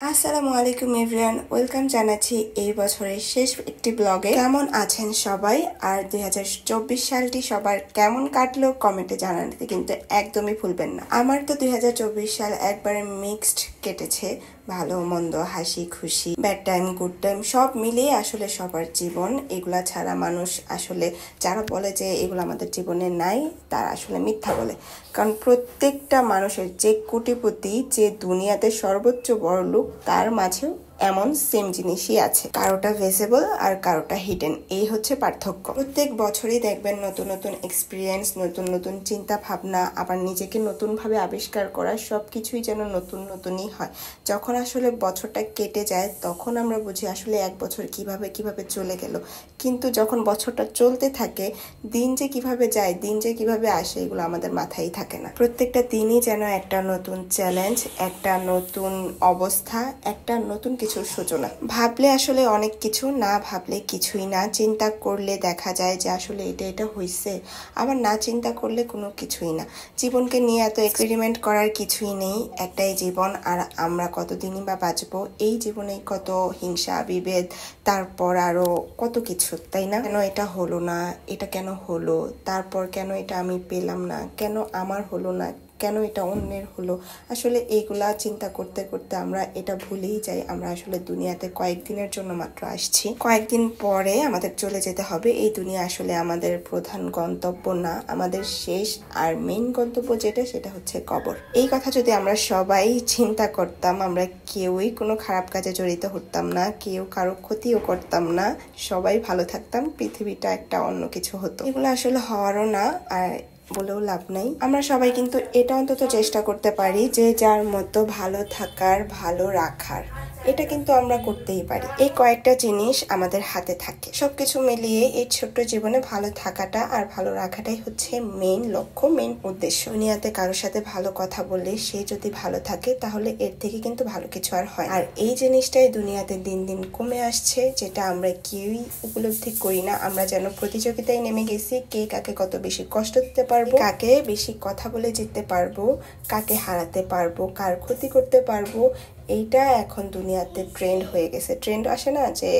আসসালামু আলাইকুম everyone, welcome জানাচ্ছি এই বছরের শেষ একটি ব্লগে। কেমন আছেন সবাই? আর 2024 সালটি সবার কেমন কাটলো কমেন্টে জানাতে কিন্তু একদমই ভুলবেন না। আমার তো 2024 সাল একবারে মিক্সড কেটেছে, ভালো মন্দ, হাসি খুশি, ব্যাড টাইম গুড টাইম সব মিলিয়ে আসলে সবার জীবন। এগুলা ছাড়া মানুষ আসলে যারা বলে যে এগুলো আমাদের জীবনে নাই, তারা আসলে মিথ্যা বলে। কারণ প্রত্যেকটা মানুষের, যে কোটিপতি, যে দুনিয়াতে সর্বোচ্চ বড় লোক, তার মাঝেও এমন সেম জিনিসই আছে। কারোটা ভিজিবল আর কারোটা হিডেন, এই হচ্ছে পার্থক্য। প্রত্যেক বছরই দেখবেন নতুন নতুন এক্সপিরিয়েন্স, নতুন নতুন চিন্তা ভাবনা, আবার নিজেকে নতুনভাবে আবিষ্কার করা, সবকিছুই যেন নতুন নতুনই হয়। যখন আসলে বছরটা কেটে যায় তখন আমরা বুঝি আসলে এক বছর কিভাবে কিভাবে চলে গেল। কিন্তু যখন বছরটা চলতে থাকে, দিন যে কিভাবে যায়, দিন যে কিভাবে আসে, এগুলো আমাদের মাথায় থাকে না। প্রত্যেকটা দিনই যেন একটা নতুন চ্যালেঞ্জ, একটা নতুন অবস্থা, একটা নতুন কিছুর সূচনা। ভাবলে আসলে অনেক কিছু, না ভাবলে কিছুই না। চিন্তা করলে দেখা যায় যে আসলে এটা হয়েছে, আবার না চিন্তা করলে কোনো কিছুই না। জীবনকে নিয়ে এত এক্সপেরিমেন্ট করার কিছুই নেই, একটাই জীবন, আর আমরা কতদিনই বা বাঁচবো। এই জীবনেই কত হিংসা বিভেদ, তারপর আরো কত কিছু, তাই না? কেন এটা হলো না, এটা কেন হলো, তারপর কেন এটা আমি পেলাম না, কেন আমার হলো না, কেন এটা অন্যের হলো। আসলে এইগুলা চিন্তা করতে করতে আমরা এটা ভুলেই যাই আমরা আসলে দুনিয়াতে কয়েকদিনের জন্য মাত্র আসছি, কয়েকদিন পরে আমাদের চলে যেতে হবে। এই দুনিয়া আসলে আমাদের প্রধান গন্তব্য না, আমাদের শেষ আর মেইন গন্তব্য যেটা, সেটা হচ্ছে কবর। এই কথা যদি আমরা সবাই চিন্তা করতাম, আমরা কেউই কোনো খারাপ কাজে জড়িত হতাম না, কেউ কারো ক্ষতিও করতাম না, সবাই ভালো থাকতাম, পৃথিবীটা একটা অন্য কিছু হতো। এগুলো আসলে হওয়ারও না, আর বলেও লাভ নাই। আমরা সবাই কিন্তু এটা অন্তত চেষ্টা করতে পারি যে যার মতো ভালো থাকার, ভালো রাখার, এটা কিন্তু আমরা করতেই পারি। এই কয়েকটা জিনিস আমাদের হাতে থাকে। সবকিছু মিলিয়ে এই ছোট্ট জীবনে ভালো থাকাটা আর ভালো রাখাটাই হচ্ছে মেইন লক্ষ্য, মেইন উদ্দেশ্য। দুনিয়াতে কারোর সাথে ভালো কথা বললে সে যদি ভালো থাকে, তাহলে এর থেকে কিন্তু ভালো কিছু আর হয়। আর এই জিনিসটাই দুনিয়াতে দিন দিন কমে আসছে, যেটা আমরা কেউই উপলব্ধি করি না। আমরা যেন প্রতিযোগিতায় নেমে গেছি, কে কাকে কত বেশি কষ্ট দিতে পারবো, কাকে বেশি কথা বলে জিততে পারবো, কাকে হারাতে পারবো, কার ক্ষতি করতে পারবো। এইটা এখন দুনিয়াতে ট্রেন্ড হয়ে গেছে। ট্রেন্ড আসে না যে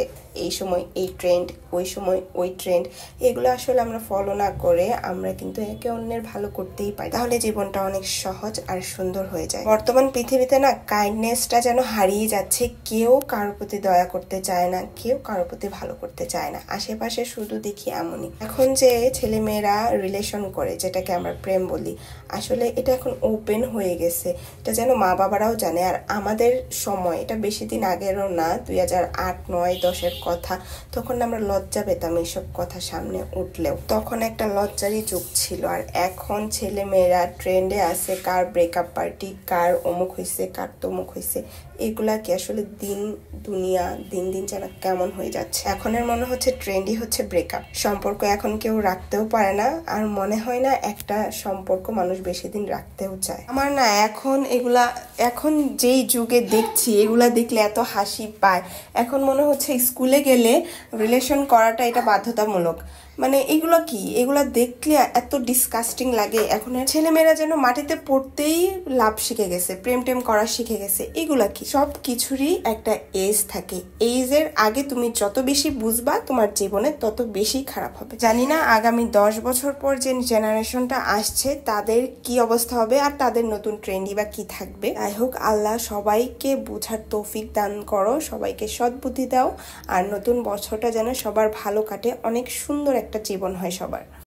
এই সময় এই ট্রেন্ড, ওই সময় ওই ট্রেন্ড, এগুলো আসলে আমরা ফলো না করে আমরা কিন্তু একে অন্যের ভালো করতেই পারি। তাহলে জীবনটা অনেক সহজ আর সুন্দর হয়ে যায়। বর্তমান পৃথিবীতে না কাইন্ডনেসটা যেন হারিয়ে যাচ্ছে। কেউ কারোর প্রতি দয়া করতে চায় না, কেউ কারোর প্রতি ভালো করতে চায় না। আশেপাশে শুধু দেখি এমনই। এখন যে ছেলেমেয়েরা রিলেশন করে, যেটাকে আমরা প্রেম বলি, আসলে এটা এখন ওপেন হয়ে গেছে। এটা যেন মা বাবারাও জানে। আর আমাদের সময়, এটা বেশি দিন আগেরও না, 2008, 9, 10-এর কথা। তখন আমরা লজ্জা পেতাম এইসব কথা সামনে উঠলেও। তখন একটা লজ্জারই যুগ ছিল। আর এখন ছেলে মেয়েরা ট্রেন্ডে আছে, কার ব্রেকআপ পার্টি, কার অমুক হয়েছে, কার তমুক হয়েছে। এগুলা কি আসলে দুনিয়া দিন দিন যেন কেমন হয়ে যাচ্ছে। এখনের মনে হচ্ছে ট্রেন্ডই হচ্ছে ব্রেকআপ। সম্পর্ক এখন কেউ রাখতেও পারে না, আর মনে হয় না একটা সম্পর্ক মানুষ বেশি দিন রাখতেও চায়। আমার না এখন যেই যুগে দেখছি, এগুলা দেখলে এত হাসি পায়। এখন মনে হচ্ছে স্কুলে গেলে রিলেশন করাটা এটা বাধ্যতামূলক। মানে এগুলা দেখলে এত ডিসকাস্টিং লাগে। এখন ছেলেমেয়েরা যেন মাটিতে পড়তেই লাভ শিখে গেছে, প্রেম টেম করা শিখে গেছে। এগুলা কি? সব কিছুরই একটা এজ থাকে। এজের আগে তুমি যত বেশি বুঝবা, তোমার জীবনে তত বেশি খারাপ হবে। জানি না আগামী 10 বছর পর যে জেনারেশনটা আসছে তাদের কি অবস্থা হবে, আর তাদের নতুন ট্রেন্ডই বা কি থাকবে। যাই হোক, আল্লাহ সবাইকে বোঝার তৌফিক দান করো, সবাইকে সদ্বুদ্ধি দাও, আর নতুন বছরটা যেন সবার ভালো কাটে, অনেক সুন্দর একটা জীবন হয় সবার।